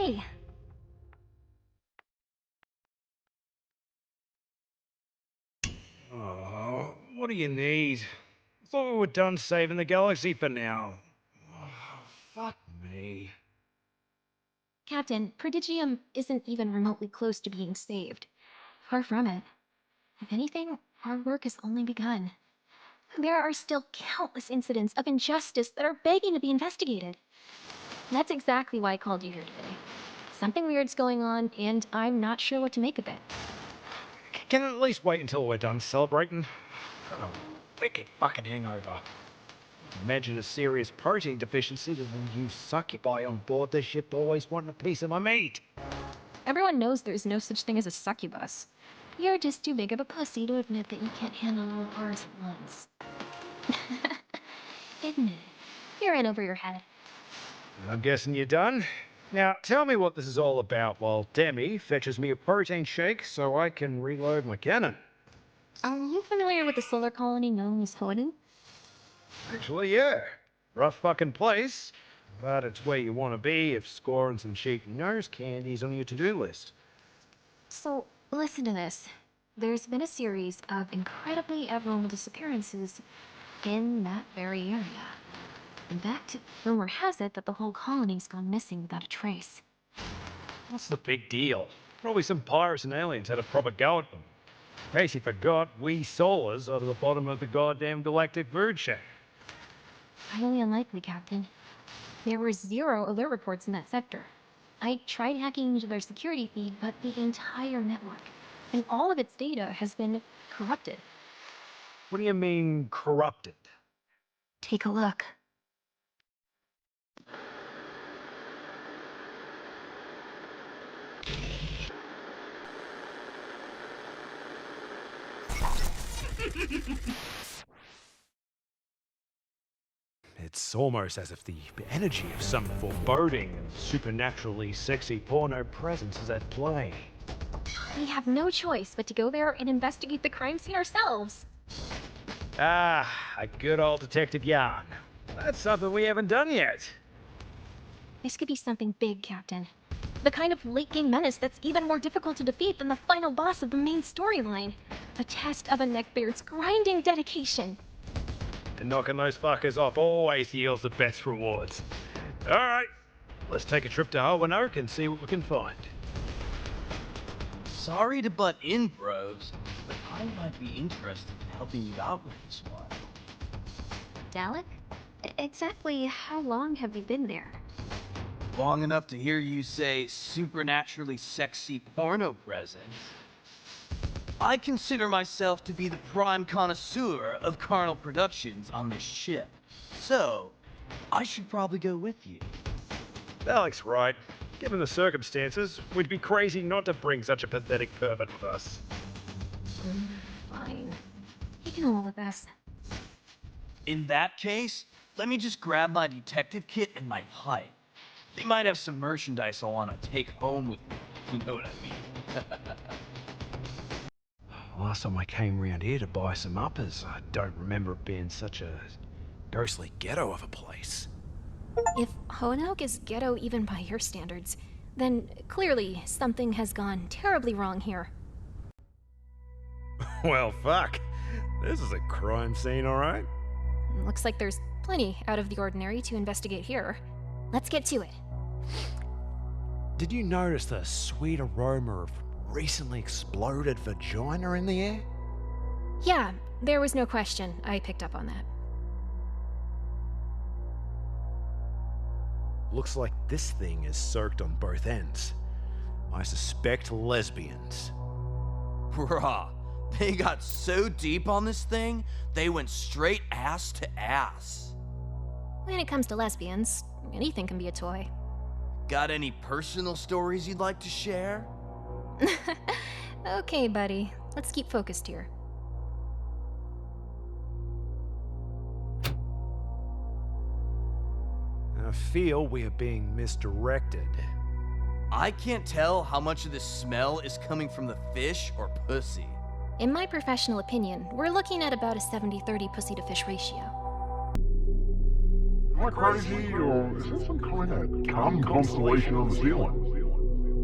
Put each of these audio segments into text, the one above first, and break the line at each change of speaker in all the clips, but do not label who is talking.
Hey.
Oh, what do you need? I thought we were done saving the galaxy for now. Oh, fuck me.
Captain, Prodigium isn't even remotely close to being saved. Far from it. If anything, our work has only begun. There are still countless incidents of injustice that are begging to be investigated. That's exactly why I called you here today. Something weird's going on, and I'm not sure what to make of it.
Can it at least wait until we're done celebrating? Got a wicked fucking hangover. Imagine a serious protein deficiency that when you succubi on board the ship always want a piece of my meat.
Everyone knows there's no such thing as a succubus. You're just too big of a pussy to admit that you can't handle all ours at once. Admit it. You're in over your head.
I'm guessing you're done. Now, tell me what this is all about while Demi fetches me a protein shake so I can reload my cannon.
Are you familiar with the solar colony known as Hoanoke?
Actually, yeah. Rough fucking place, but it's where you want to be if scoring some cheap nose candies on your to-do list.
So, listen to this. There's been a series of incredibly abnormal disappearances in that very area. In fact, rumor has it that the whole colony's gone missing without a trace.
What's the big deal? Probably some pirates and aliens had a proper go at them. In case you forgot, we Solars are to the bottom of the goddamn galactic food chain.
Highly unlikely, Captain. There were 0 alert reports in that sector. I tried hacking into their security feed, but the entire network and all of its data has been corrupted.
What do you mean, corrupted?
Take a look.
It's almost as if the energy of some foreboding and supernaturally sexy porno presence is at play.
We have no choice but to go there and investigate the crime scene ourselves.
Ah, a good old detective yarn. That's something we haven't done yet.
This could be something big, Captain. The kind of late-game menace that's even more difficult to defeat than the final boss of the main storyline. A test of a neckbeard's grinding dedication.
And knocking those fuckers off always yields the best rewards. Alright, let's take a trip to Hoanoke and see what we can find.
Sorry to butt in, bros, but I might be interested in helping you out with this one.
Dalek? Exactly how long have you been there?
Long enough to hear you say supernaturally sexy porno presence. I consider myself to be the prime connoisseur of carnal productions on this ship, so I should probably go with you.
Alec's right. Given the circumstances, we'd be crazy not to bring such a pathetic pervert with us.
Fine. You can roll with us.
In that case, let me just grab my detective kit and my pipe. They might have some merchandise I want to take home with me, you know what I mean.
Last time I came round here to buy some uppers, I don't remember it being such a ghostly ghetto of a place.
If Hoanoke is ghetto even by your standards, then clearly something has gone terribly wrong here.
Well, fuck. This is a crime scene, alright?
Looks like there's plenty out of the ordinary to investigate here. Let's get to it.
Did you notice the sweet aroma of recently exploded vagina in the air?
Yeah, there was no question. I picked up on that.
Looks like this thing is soaked on both ends. I suspect lesbians.
Bruh, they got so deep on this thing, they went straight ass to ass.
When it comes to lesbians, anything can be a toy.
Got any personal stories you'd like to share?
Okay, buddy. Let's keep focused here.
I feel we are being misdirected.
I can't tell how much of this smell is coming from the fish or pussy.
In my professional opinion, we're looking at about a 70-30 pussy to fish ratio.
Am I crazy, or is there some kind of cum constellation on the ceiling?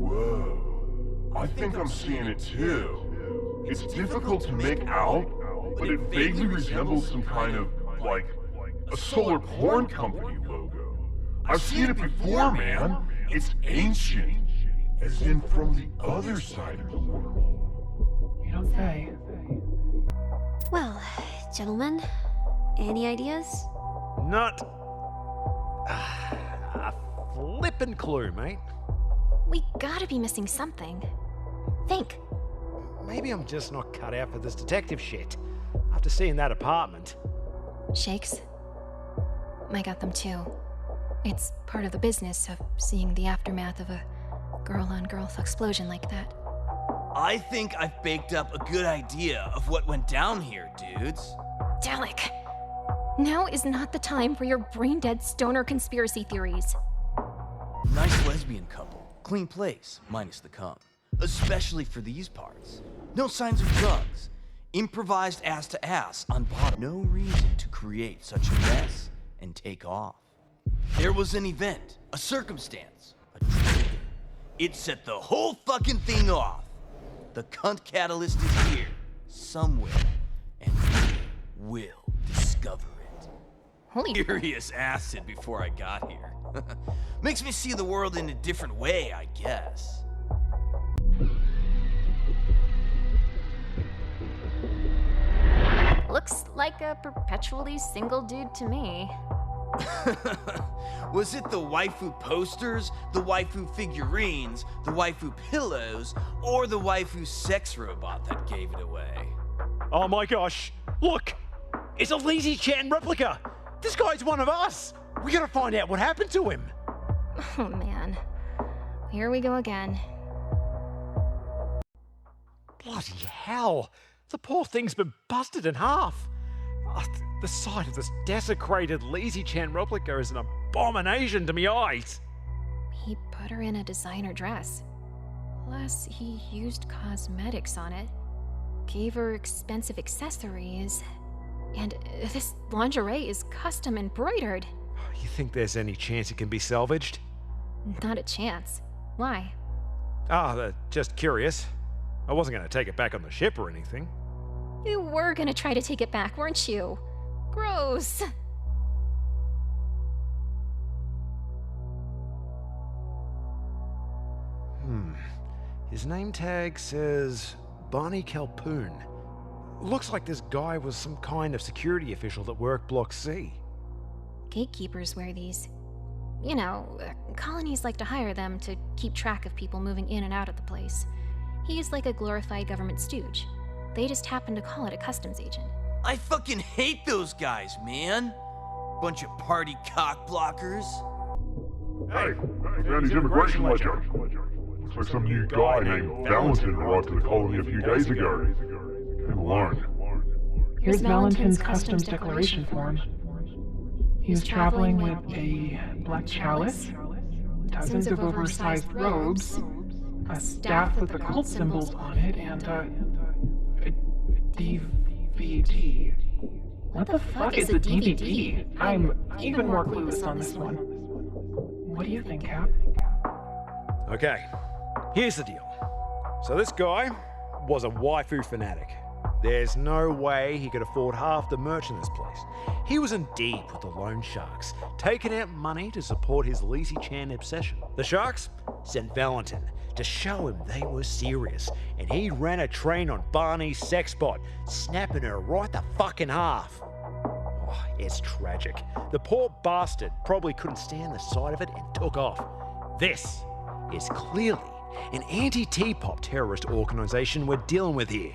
Whoa, I think I'm seeing it too. It's difficult to make out, but it vaguely resembles some kind of, like, a solar porn company logo. I've seen it before, man. It's ancient, as in from the other side of the world.
You don't say.
Well, gentlemen, any ideas?
Not a flippin' clue, mate.
We gotta be missing something. Think.
Maybe I'm just not cut out for this detective shit. After seeing that apartment.
Shakes? I got them too. It's part of the business of seeing the aftermath of a girl-on-girl explosion like that.
I think I've baked up a good idea of what went down here, dudes.
Dalek! Now is not the time for your brain-dead stoner conspiracy theories.
Nice lesbian couple. Clean place, minus the cum. Especially for these parts. No signs of drugs. Improvised ass to ass on bottom. No reason to create such a mess and take off. There was an event, a circumstance, a trigger. It set the whole fucking thing off. The cunt catalyst is here, somewhere, and we will discover it.
Holy...
Furious acid before I got here. Makes me see the world in a different way, I guess.
Looks like a perpetually single dude to me.
Was it the waifu posters, the waifu figurines, the waifu pillows, or the waifu sex robot that gave it away?
Oh my gosh! Look! It's a Lazy-Chan replica! This guy's one of us! We gotta find out what happened to him!
Oh man. Here we go again.
Bloody hell! The poor thing's been busted in half! The sight of this desecrated Lazy-Chan replica is an abomination to me eyes!
He put her in a designer dress. Plus, he used cosmetics on it. Gave her expensive accessories. And this lingerie is custom embroidered.
You think there's any chance it can be salvaged?
Not a chance. Why?
Just curious. I wasn't gonna take it back on the ship or anything.
You were gonna try to take it back, weren't you? Gross.
His name tag says Barney Calpoon. Looks like this guy was some kind of security official that worked Block C.
Gatekeepers wear these. You know, colonies like to hire them to keep track of people moving in and out of the place. He's like a glorified government stooge. They just happen to call it a customs agent.
I fucking hate those guys, man. Bunch of party cock blockers.
Hey, I found his immigration ledger. Looks like some new guy named Valentin arrived to the colony a few days ago. Came alone.
Here's Valentin's customs declaration form. He was traveling with a black chalice, dozens of oversized robes, a staff with the cult symbols on it, and a DVD. What the fuck is a DVD? I'm even more clueless on this one. What do you think, Cap?
Okay, here's the deal. So this guy was a waifu fanatic. There's no way he could afford half the merch in this place. He was in deep with the loan sharks, taking out money to support his Lazy-Chan obsession. The sharks sent Valentin to show him they were serious, and he ran a train on Barney's sex bot, snapping her right the fucking half. Oh, it's tragic. The poor bastard probably couldn't stand the sight of it and took off. This is clearly an anti-T-pop terrorist organization we're dealing with here.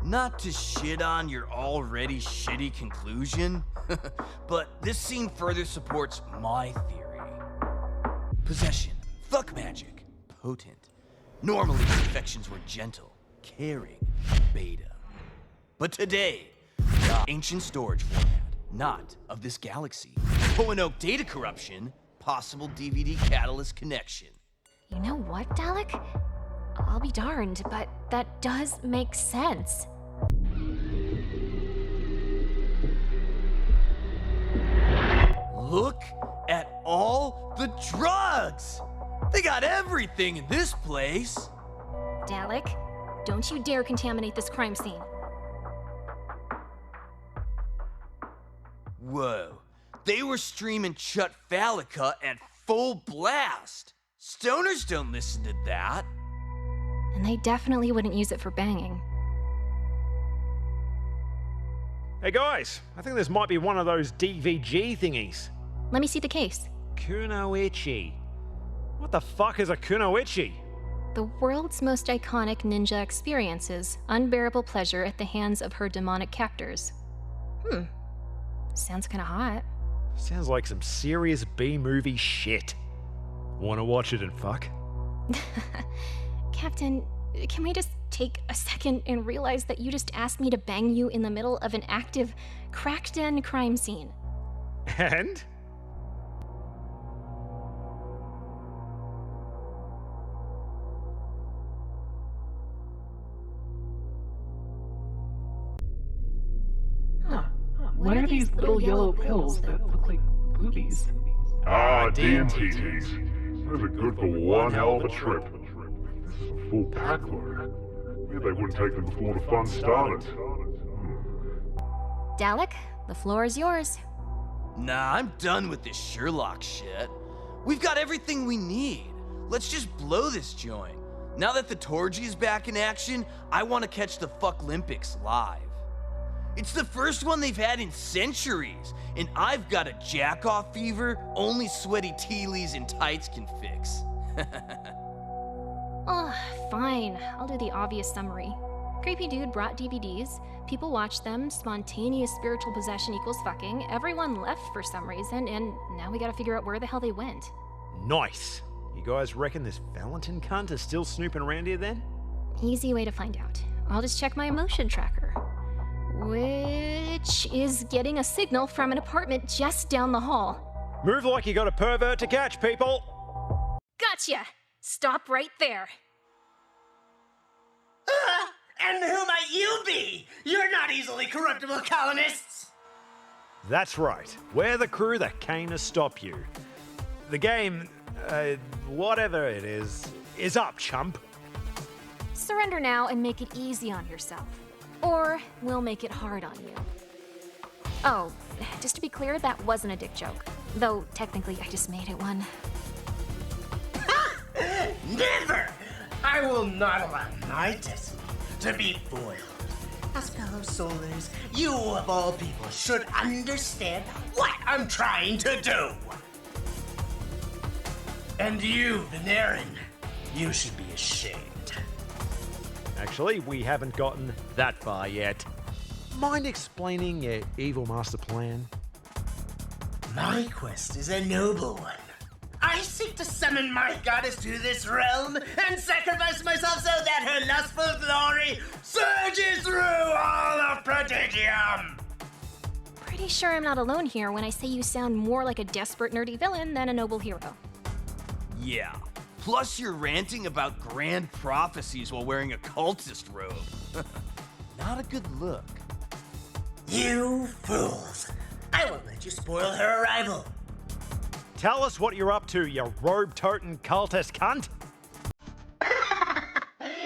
Not to shit on your already shitty conclusion, but this scene further supports my theory. Possession, fuck magic, potent. Normally, infections were gentle, caring, beta. But today, ancient storage format, not of this galaxy. Hoanoke data corruption, possible DVD catalyst connection.
You know what, Dalek? I'll be darned, but that does make sense.
Look at all the drugs! They got everything in this place!
Dalek, don't you dare contaminate this crime scene.
Whoa, they were streaming Chut Phallica at full blast! Stoners don't listen to that.
And they definitely wouldn't use it for banging.
Hey guys, I think this might be one of those DVG thingies.
Let me see the case.
Kunoichi. What the fuck is a kunoichi?
The world's most iconic ninja experiences unbearable pleasure at the hands of her demonic captors. Sounds kinda hot.
Sounds like some serious B-movie shit. Wanna watch it and fuck?
Captain, can we just take a second and realize that you just asked me to bang you in the middle of an active crack den crime scene?
And?
What are these little yellow pills that look like boobies?
Ah, DMTTs. Those are good for one hell of a trip. This is a full pack load. Yeah, they wouldn't take them before the fun started.
Dalek, the floor is yours.
Nah, I'm done with this Sherlock shit. We've got everything we need. Let's just blow this joint. Now that the Torgy is back in action, I want to catch the Fuck-Olympics live. It's the first one they've had in centuries, and I've got a jack-off fever only sweaty tea-leaves and tights can fix.
Oh, fine. I'll do the obvious summary. Creepy dude brought DVDs, people watched them, spontaneous spiritual possession equals fucking, everyone left for some reason, and now we gotta figure out where the hell they went.
Nice. You guys reckon this Valentin cunt is still snooping around here then?
Easy way to find out. I'll just check my emotion tracker, which is getting a signal from an apartment just down the hall.
Move like you got a pervert to catch, people!
Gotcha! Stop right there.
And who might you be? You're not easily corruptible colonists!
That's right. We're the crew that came to stop you. The game, whatever it is up, chump.
Surrender now and make it easy on yourself. Or we'll make it hard on you. Oh, just to be clear, that wasn't a dick joke. Though, technically, I just made it one.
Never! I will not allow my destiny to be foiled. As fellow soldiers, you of all people should understand what I'm trying to do. And you, Venerin, you should be ashamed.
Actually, we haven't gotten that far yet. Mind explaining your evil master plan?
My quest is a noble one. I seek to summon my goddess to this realm and sacrifice myself so that her lustful glory surges through all of Prodigium!
Pretty sure I'm not alone here when I say you sound more like a desperate nerdy villain than a noble hero.
Yeah. Plus you're ranting about grand prophecies while wearing a cultist robe. Not a good look.
You fools! I won't let you spoil her arrival.
Tell us what you're up to, you robe-toting cultist cunt!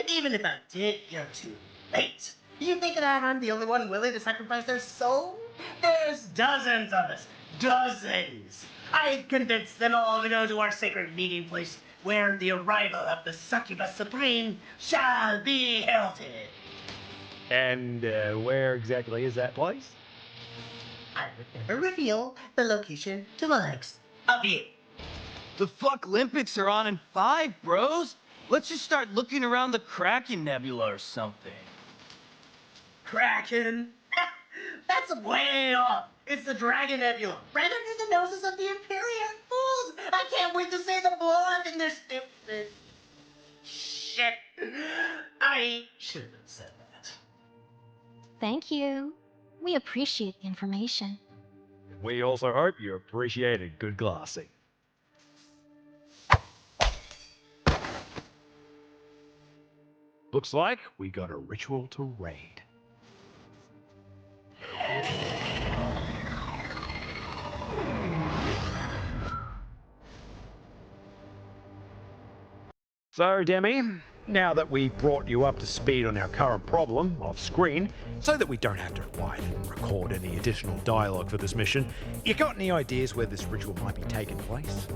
Even if I did go too late, you think that I'm the only one willing to sacrifice their soul? There's dozens of us. Dozens! I've convinced them all to go to our sacred meeting place where the arrival of the succubus supreme shall be heralded.
And where exactly is that place?
I would never reveal the location to the likes of you.
The Fuck-Olympics are on in 5, bros. Let's just start looking around the Kraken Nebula or something.
Kraken? That's way off. It's the Dragon Nebula, right under the noses of the Imperial fools. I can't wait to see the blood in their stupid shit. I shouldn't have said that.
Thank you. We appreciate the information.
We also hope you appreciated good glassing. Looks like we got a ritual to raid. So, Demi, now that we've brought you up to speed on our current problem off screen, so that we don't have to write and record any additional dialogue for this mission, you got any ideas where this ritual might be taking place?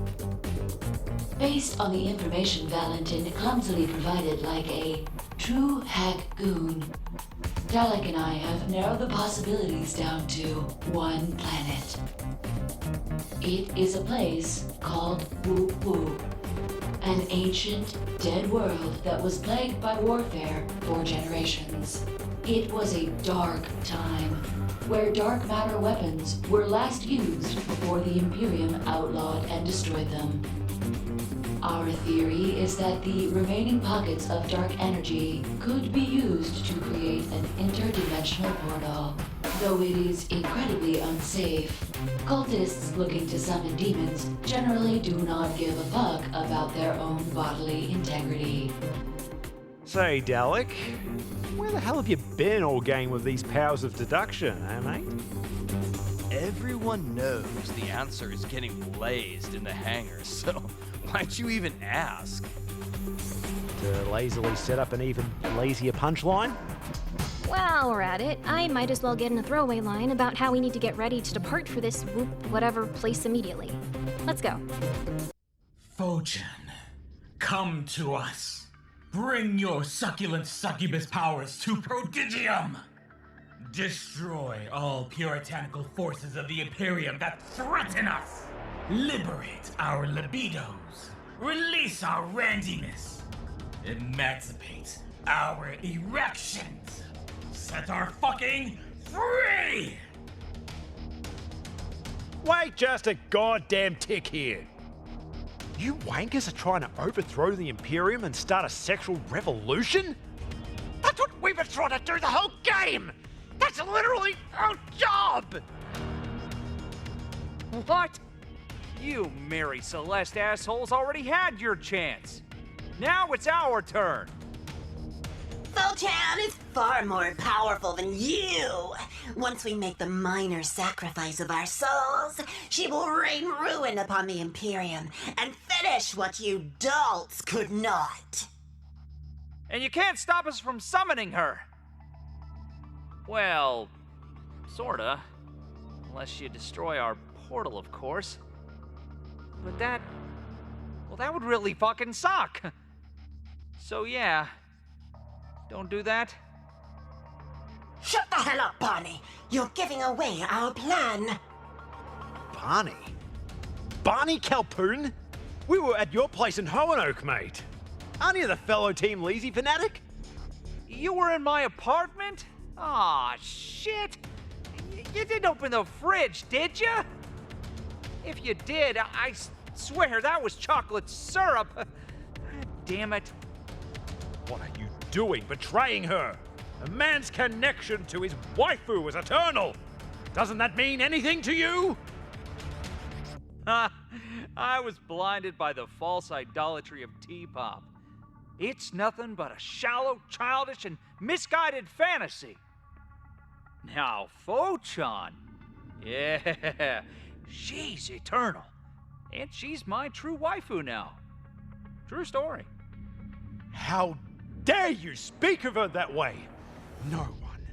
Based on the information Valentin clumsily provided like a true hack goon, Dalek and I have narrowed the possibilities down to one planet. It is a place called Whoop Whoop, an ancient, dead world that was plagued by warfare for generations. It was a dark time, where dark matter weapons were last used before the Imperium outlawed and destroyed them. Our theory is that the remaining pockets of dark energy could be used to create an interdimensional portal. Though it is incredibly unsafe, cultists looking to summon demons generally do not give a fuck about their own bodily integrity.
Say, Dalek, where the hell have you been all game with these powers of deduction, mate?
Everyone knows the answer is getting blazed in the hangar, so why'd you even ask?
To lazily set up an even lazier punchline?
While we're at it, I might as well get in a throwaway line about how we need to get ready to depart for this whoop whatever place immediately. Let's go.
Fow-Chan, come to us. Bring your succulent succubus powers to Prodigium. Destroy all puritanical forces of the Imperium that threaten us. Liberate our libidos. Release our randiness. Emancipate our erections. Set our fucking free!
Wait just a goddamn tick here. You wankers are trying to overthrow the Imperium and start a sexual revolution? That's what we've been trying to do the whole game! That's literally our job!
What? You Mary Celeste assholes already had your chance. Now it's our turn.
Fow-Chan is far more powerful than you. Once we make the minor sacrifice of our souls, she will rain ruin upon the Imperium and finish what you dolts could not.
And you can't stop us from summoning her. Well, sorta. Unless you destroy our portal, of course. But that would really fucking suck. So yeah, don't do that.
Shut the hell up, Barney. You're giving away our plan.
Barney? Barney Calpoon? We were at your place in Hoanoke, mate. Aren't you the fellow Team Lazy fanatic?
You were in my apartment? Aw, shit. You didn't open the fridge, did you? If you did, I swear that was chocolate syrup. Damn it.
What are you doing, betraying her? A man's connection to his waifu is eternal. Doesn't that mean anything to you?
I was blinded by the false idolatry of T-pop. It's nothing but a shallow, childish, and misguided fantasy. Now, Fow-Chan, yeah, she's eternal. And she's my true waifu now. True story.
How dare you speak of her that way? No one,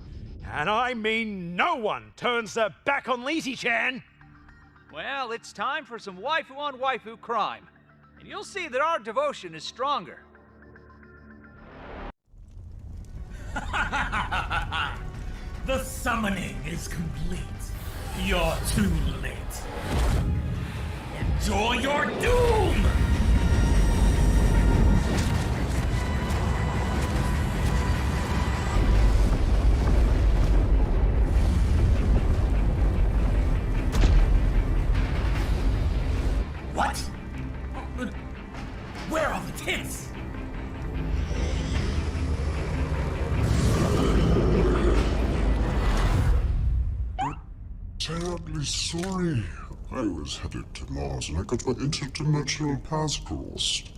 and I mean no one, turns their back on Lazy-chan.
Well, it's time for some waifu-on-waifu crime. And you'll see that our devotion is stronger.
The summoning is complete. You're too late. Enjoy your doom! What? Where are the tits?
Terribly sorry. I was headed to Mars and I got my interdimensional paths crossed.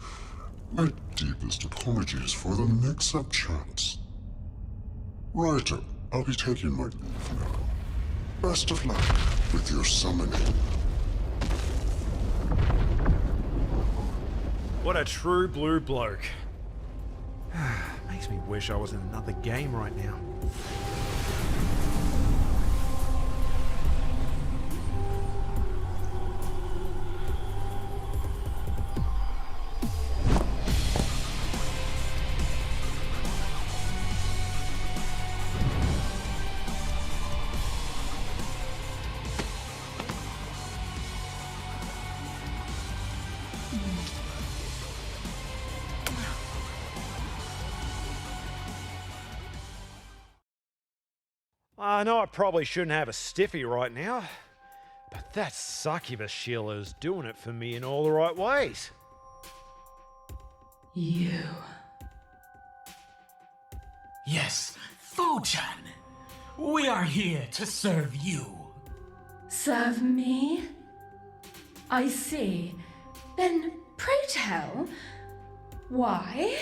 My deepest apologies for the mix-up, chance. Right, I'll be taking my leave now. Best of luck with your summoning.
What a true blue bloke. Makes me wish I was in another game right now. I know I probably shouldn't have a stiffy right now, but that succubus Sheila is doing it for me in all the right ways.
You. Yes, Fow-Chan. We are here to serve you.
Serve me? I see. Then pray tell, why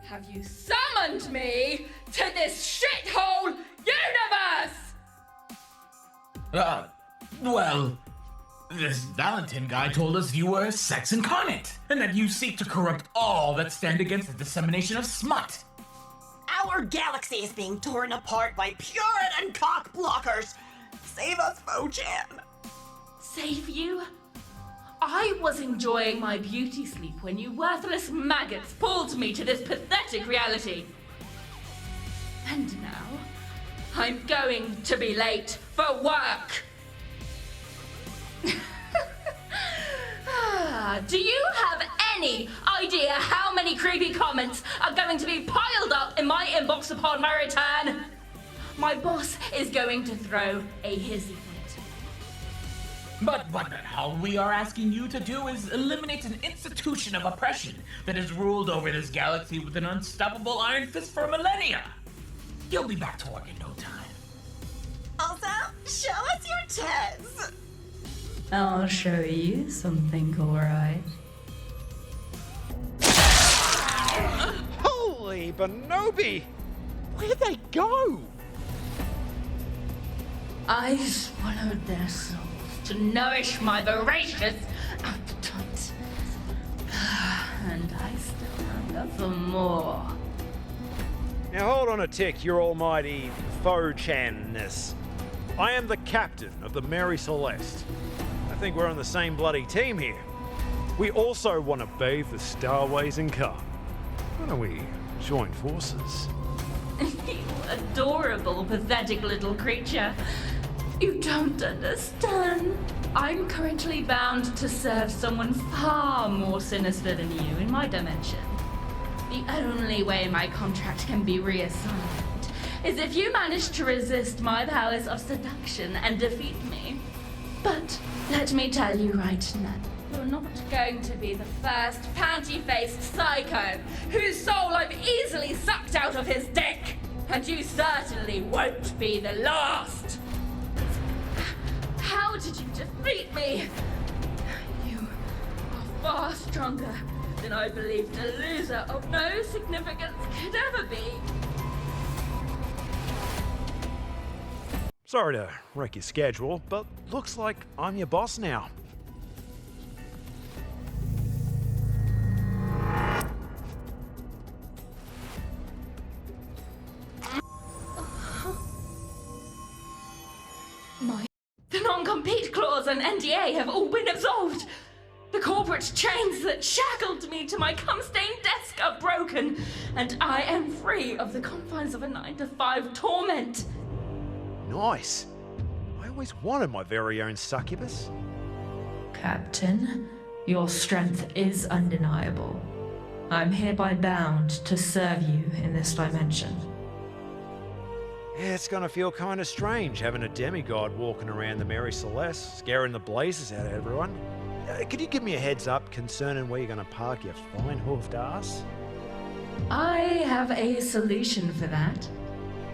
have you summoned me to this shithole universe?
Well, this Valentin guy told us you were sex incarnate, and that you seek to corrupt all that stand against the dissemination of smut.
Our galaxy is being torn apart by Puritan cock blockers. Save us, Fow-Chan.
Save you? I was enjoying my beauty sleep when you worthless maggots pulled me to this pathetic reality. And now, I'm going to be late for work. Do you have any idea how many creepy comments are going to be piled up in my inbox upon my return? My boss is going to throw a hissy fit.
But all we are asking you to do is eliminate an institution of oppression that has ruled over this galaxy with an unstoppable iron fist for millennia. You'll be back to work in no time.
Also, show us your tits.
I'll show you something, alright.
Holy Bonobi! Where'd they go?
I swallowed their souls to nourish my voracious appetite. And I still hunger for more.
Now hold on a tick, your almighty Fow-Chan-ness. I am the captain of the Mary Celeste. I think we're on the same bloody team here. We also want to bathe the starways in cum. Why don't we join forces?
You adorable, pathetic little creature. You don't understand. I'm currently bound to serve someone far more sinister than you in my dimension. The only way my contract can be reassigned is if you manage to resist my powers of seduction and defeat me. But let me tell you right now, you're not going to be the first panty-faced psycho whose soul I've easily sucked out of his dick. And you certainly won't be the last. How did you defeat me? You are far stronger than I believed a loser of no significance could ever be.
Sorry to wreck your schedule, but looks like I'm your boss now.
The non-compete clause and NDA have all been absolved. The corporate chains that shackled me to my cum-stained desk are broken, and I am free of the confines of a 9-to-5 torment.
Nice. I always wanted my very own succubus.
Captain, your strength is undeniable. I'm hereby bound to serve you in this dimension.
Yeah, it's gonna feel kind of strange having a demigod walking around the Mary Celeste, scaring the blazes out of everyone. Could you give me a heads up concerning where you're gonna park your fine hoofed ass?
I have a solution for that.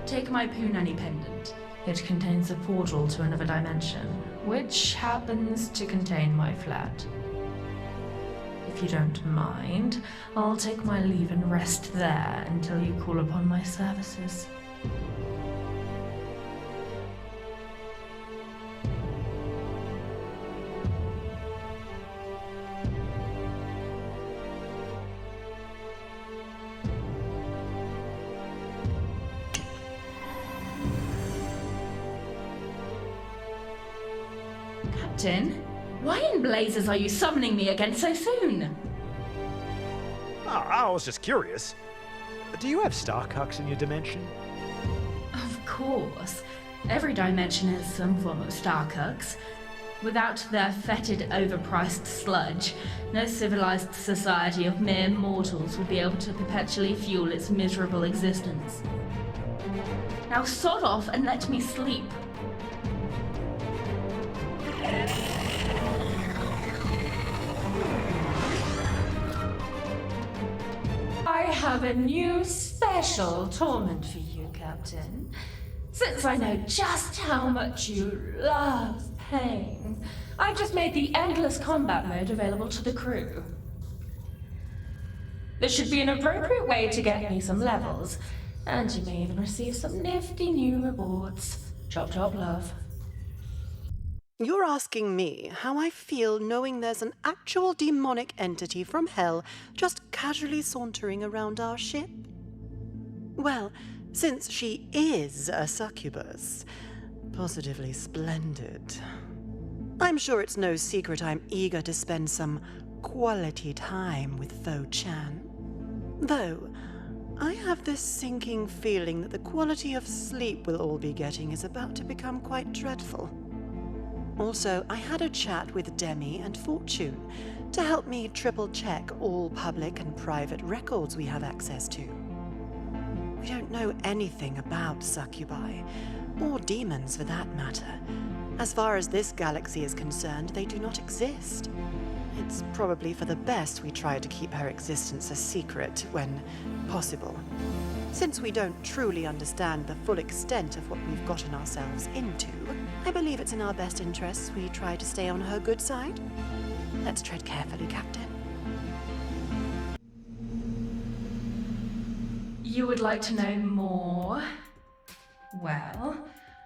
Take my Punani pendant. It contains a portal to another dimension, which happens to contain my flat. If you don't mind, I'll take my leave and rest there until you call upon my services. Captain. Why in blazes are you summoning me again so soon?
I was just curious. Do you have star cucks in your dimension?
Of course. Every dimension has some form of Starcucks. Without their fetid, overpriced sludge, no civilized society of mere mortals would be able to perpetually fuel its miserable existence. Now sod off and let me sleep. I have a new special torment for you, Captain. Since I know just how much you love pain, I've just made the endless combat mode available to the crew. This should be an appropriate way to get me some levels, and you may even receive some nifty new rewards. Chop chop love.
You're asking me how I feel knowing there's an actual demonic entity from hell just casually sauntering around our ship? Well, since she is a succubus, positively splendid. I'm sure it's no secret I'm eager to spend some quality time with Fow-Chan. Though, I have this sinking feeling that the quality of sleep we'll all be getting is about to become quite dreadful. Also, I had a chat with Demi and Fortune to help me triple-check all public and private records we have access to. We don't know anything about succubi, or demons for that matter. As far as this galaxy is concerned, they do not exist. It's probably for the best we try to keep her existence a secret when possible. Since we don't truly understand the full extent of what we've gotten ourselves into, I believe it's in our best interests we try to stay on her good side. Let's tread carefully, Captain.
You would like to know more? Well,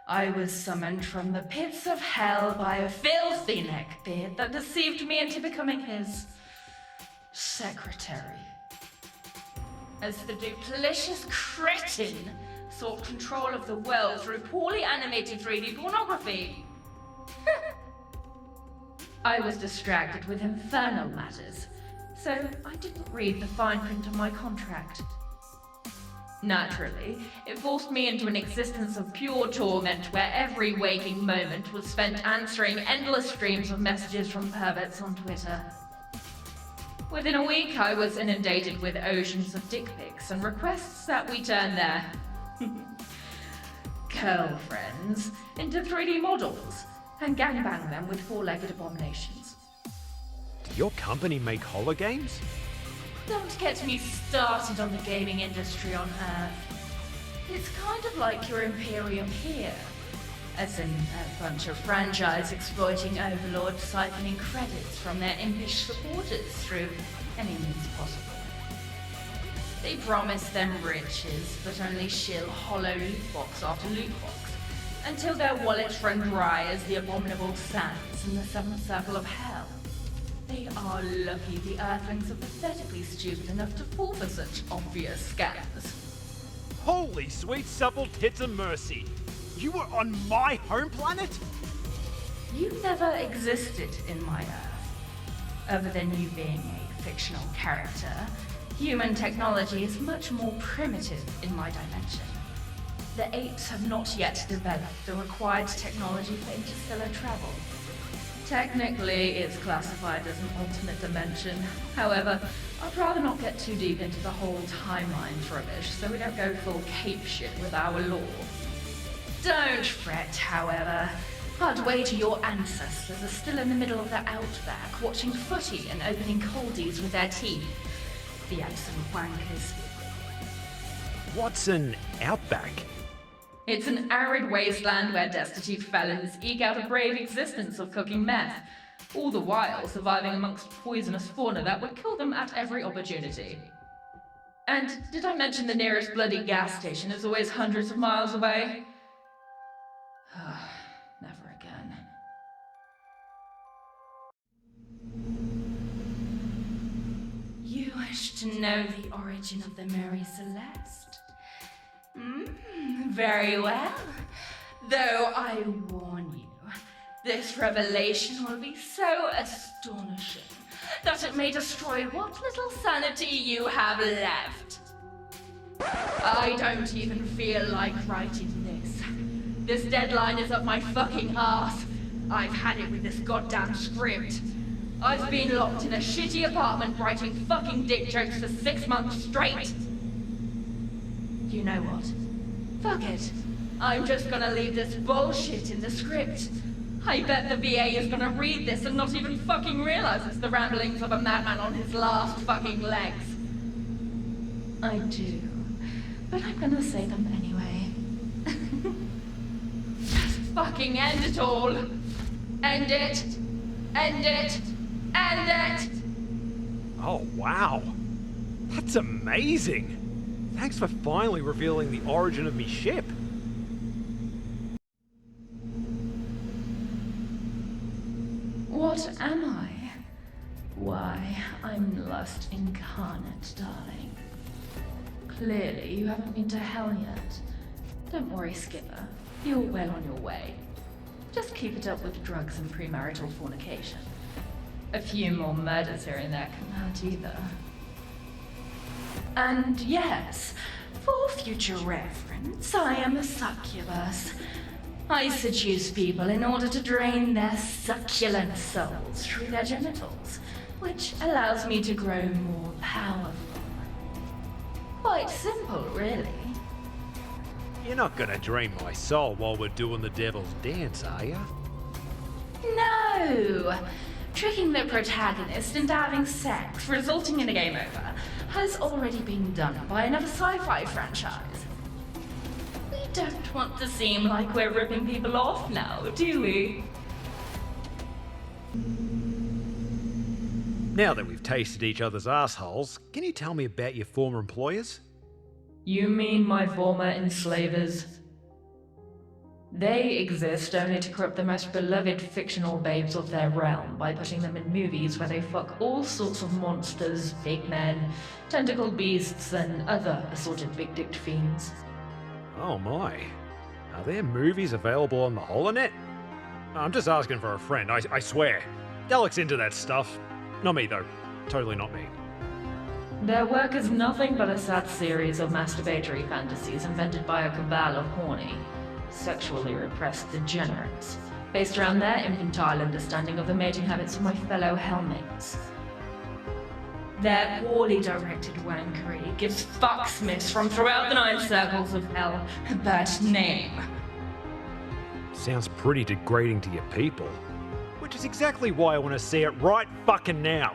I was summoned from the pits of hell by a filthy neckbeard that deceived me into becoming his secretary. As the duplicitous cretin sought control of the world through poorly animated 3D pornography. I was distracted with infernal matters, so I didn't read the fine print of my contract. Naturally, it forced me into an existence of pure torment where every waking moment was spent answering endless streams of messages from perverts on Twitter. Within a week, I was inundated with oceans of dick pics and requests that we turn their girlfriends into 3D models and gangbang them with four-legged abominations.
Did your company make hologames?
Don't get me started on the gaming industry on Earth. It's kind of like your Imperium here. As in a bunch of franchise exploiting overlords siphoning credits from their impish supporters through any means possible. They promise them riches, but only shill hollow loot box after loot box, until their wallets run dry as the abominable sands in the seventh circle of hell. They are lucky the Earthlings are pathetically stupid enough to fall for such obvious scams.
Holy sweet supple tits of mercy! You were on my home planet?
You never existed in my Earth. Other than you being a fictional character, human technology is much more primitive in my dimension. The apes have not yet developed the required technology for interstellar travel. Technically, it's classified as an alternate dimension. However, I'd rather not get too deep into the whole timeline rubbish, so we don't go full cape shit with our lore. Don't fret, however. I'd wager your ancestors are still in the middle of their outback, watching footy and opening coldies with their teeth. The absolute wankers.
What's an outback?
It's an arid wasteland where destitute felons eke out a brave existence of cooking meth, all the while surviving amongst poisonous fauna that would kill them at every opportunity. And did I mention the nearest bloody gas station is always hundreds of miles away? Never again. You wish to know the origin of the Mary Celeste? Very well. Though I warn you, This revelation will be so astonishing that it may destroy what little sanity you have left. I don't even feel like writing this. This deadline is up my fucking ass. I've had it with this goddamn script. I've been locked in a shitty apartment writing fucking dick jokes for 6 months straight. You know what? Fuck it. I'm just gonna leave this bullshit in the script. I bet the VA is gonna read this and not even fucking realize it's the ramblings of a madman on his last fucking legs. I do. But I'm gonna say them anyway. Just fucking end it all. End it. End it. End it.
Oh, wow. That's amazing. Thanks for finally revealing the origin of me ship.
What am I? Why, I'm lust incarnate, darling. Clearly, you haven't been to hell yet. Don't worry, Skipper. You're well on your way. Just keep it up with drugs and premarital fornication. A few more murders here and there can hurt either. And yes, for future reference, I am a succubus. I seduce people in order to drain their succulent souls through their genitals, which allows me to grow more powerful. Quite simple, really.
You're not gonna drain my soul while we're doing the devil's dance, are you?
No! Tricking the protagonist into having sex, resulting in a game over, has already been done by another sci-fi franchise. We don't want to seem like we're ripping people off now, do we?
Now that we've tasted each other's assholes, can you tell me about your former employers?
You mean my former enslavers? They exist only to corrupt the most beloved fictional babes of their realm by putting them in movies where they fuck all sorts of monsters, big men, tentacled beasts, and other assorted big-dicked fiends.
Oh my. Are there movies available on the Holonet? I'm just asking for a friend, I swear. Derek's into that stuff. Not me though. Totally not me.
Their work is nothing but a sad series of masturbatory fantasies invented by a cabal of horny, sexually repressed degenerates, based around their infantile understanding of the mating habits of my fellow hellmates. Their poorly directed wankery gives fucksmiths from throughout the 9 circles of hell a bad name.
Sounds pretty degrading to your people. Which is exactly why I want to see it right fucking now.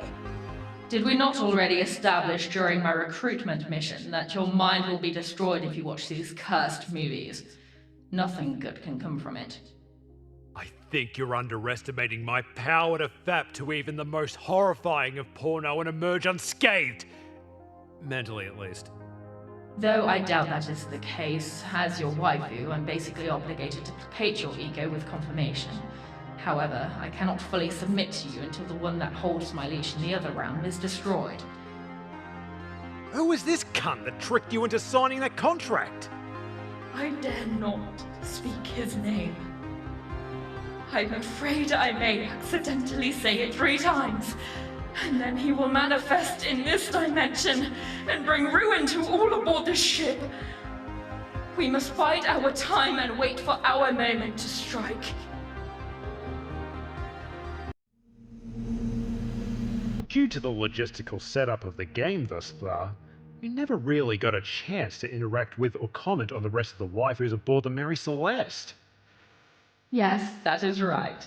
Did we not already establish during my recruitment mission that your mind will be destroyed if you watch these cursed movies? Nothing good can come from it.
I think you're underestimating my power to fap to even the most horrifying of porno and emerge unscathed. Mentally, at least.
Though I doubt that is the case, as your waifu, I'm basically obligated to placate your ego with confirmation. However, I cannot fully submit to you until the one that holds my leash in the other realm is destroyed.
Who is this cunt that tricked you into signing that contract?
I dare not speak his name. I'm afraid I may accidentally say it 3 times, and then he will manifest in this dimension and bring ruin to all aboard the ship. We must bide our time and wait for our moment to strike.
Due to the logistical setup of the game thus far, you never really got a chance to interact with or comment on the rest of the waifus aboard the Mary Celeste.
Yes, that is right.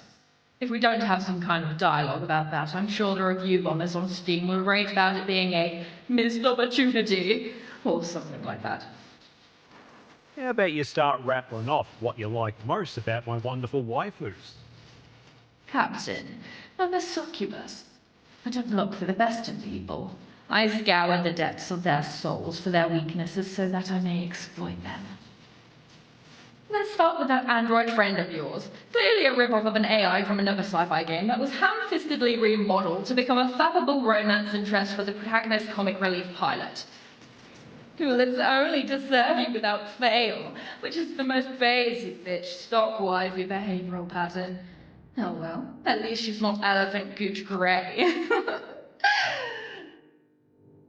If we don't have some kind of dialogue about that, I'm sure the review bombers on Steam will rate about it being a missed opportunity, or something like that.
How about you start rattling off what you like most about my wonderful waifus?
Captain, I'm a succubus. I don't look for the best in people. I scour the depths of their souls for their weaknesses so that I may exploit them. Let's start with that android friend of yours. Clearly a rip-off of an AI from another sci-fi game that was ham-fistedly remodeled to become a fappable romance interest for the protagonist comic relief pilot. Who lives only to serve you without fail, which is the most basic bitch stock wifey behavioral pattern. Oh well, at least she's not elephant gooch grey.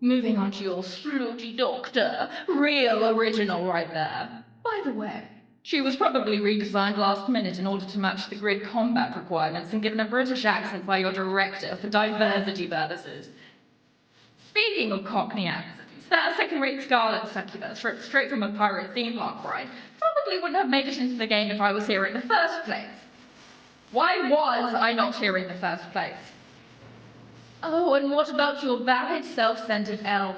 Moving on to your sludgy doctor. Real original right there. By the way, she was probably redesigned last minute in order to match the grid combat requirements and given a British accent by your director for diversity purposes. Speaking of Cockney accents, that second-rate Scarlet succubus, straight from a pirate theme park ride, probably wouldn't have made it into the game if I was here in the first place. Why was I not here in the first place? Oh, and what about your vapid, self-centered elf?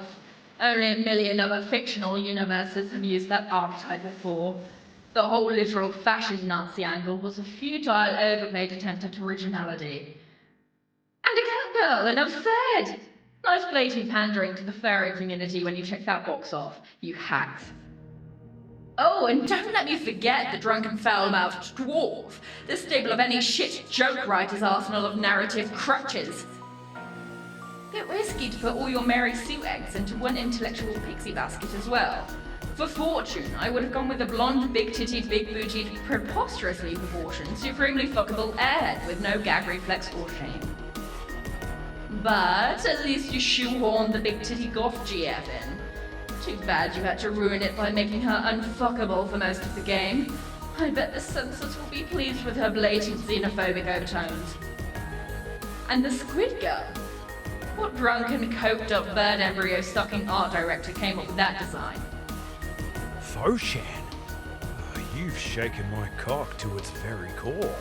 Only a million other fictional universes have used that archetype before. The whole literal fashion Nazi angle was a futile, overplayed attempt at originality. And a cat girl, enough said! Nice blatant pandering to the furry community when you check that box off, you hacks. Oh, and don't let me forget the drunken foul-mouthed dwarf, the staple of any shit joke writer's arsenal of narrative crutches. Bit risky to put all your Mary Sue eggs into one intellectual pixie basket as well. For fortune, I would have gone with a blonde, big-titted, big-bootied, preposterously proportioned, supremely fuckable airhead with no gag reflex or shame. But at least you shoehorned the big-titty goth GF in. Too bad you had to ruin it by making her unfuckable for most of the game. I bet the censors will be pleased with her blatant xenophobic overtones. And the Squid Girl? What drunken, coked-up bird embryo-sucking art director came up with that design?
Fow-Chan, you've shaken my cock to its very core.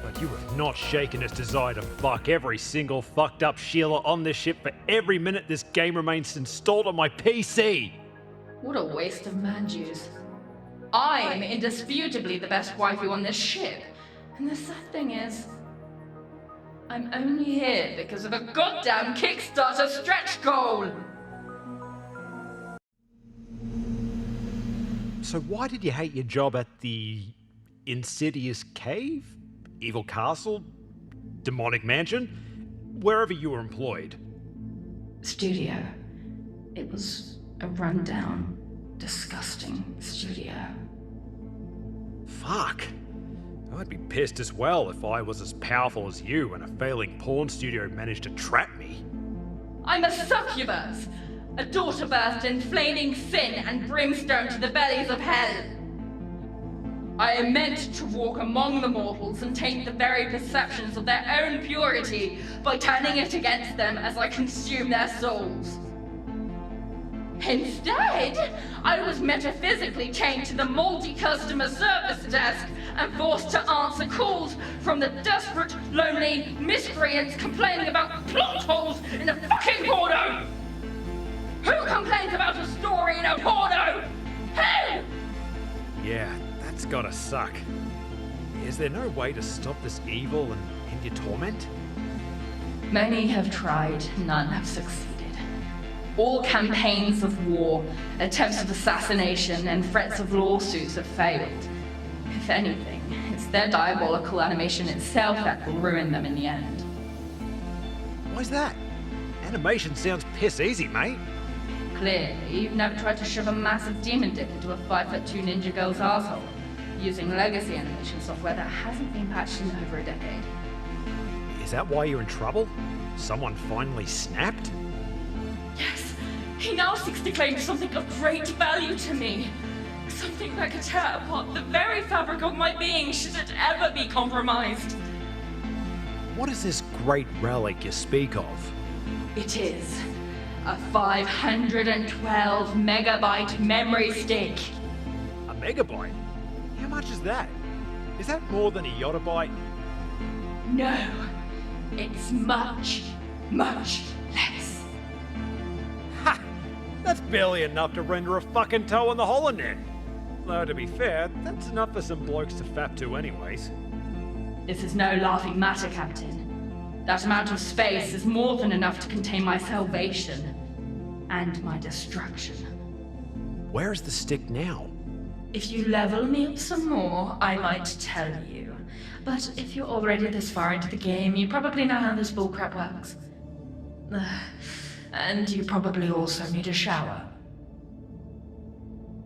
But you have not shaken its desire to fuck every single fucked up Sheila on this ship for every minute this game remains installed on my PC!
What a waste of man-juice. I'm indisputably the best waifu on this ship. And the sad thing is, I'm only here because of a goddamn Kickstarter stretch goal!
So why did you hate your job at the Insidious Cave? Evil Castle? Demonic Mansion? Wherever you were employed?
Studio. It was a rundown, disgusting studio.
Fuck. I'd be pissed as well if I was as powerful as you and a failing porn studio managed to trap me.
I'm a succubus! A daughter burst in flaming sin and brimstone to the bellies of hell! I am meant to walk among the mortals and taint the very perceptions of their own purity by turning it against them as I consume their souls. Instead, I was metaphysically chained to the moldy customer service desk and forced to answer calls from the desperate, lonely miscreants complaining about plot holes in a fucking porno! Who complains about a story in a porno? Who?
Yeah, that's gotta suck. Is there no way to stop this evil and end your torment?
Many have tried, none have succeeded. All campaigns of war, attempts of assassination, and threats of lawsuits have failed. If anything, it's their diabolical animation itself that will ruin them in the end.
Why's that? Animation sounds piss easy, mate.
Clearly, you've never tried to shove a massive demon dick into a 5'2" ninja girl's asshole, using legacy animation software that hasn't been patched in over a decade.
Is that why you're in trouble? Someone finally snapped?
Yes, he now seeks to claim something of great value to me. Something that could tear apart the very fabric of my being should it ever be compromised.
What is this great relic you speak of?
It is a 512 megabyte memory stick.
A megabyte? How much is that? Is that more than a yottabyte?
No, it's much, much less.
Ha! That's barely enough to render a fucking toe in the holonet. Though to be fair, that's enough for some blokes to fap to anyways.
This is no laughing matter, Captain. That amount of space is more than enough to contain my salvation and my destruction.
Where's the stick now?
If you level me up some more, I might tell you. But if you're already this far into the game, you probably know how this bullcrap works. And you probably also need a shower.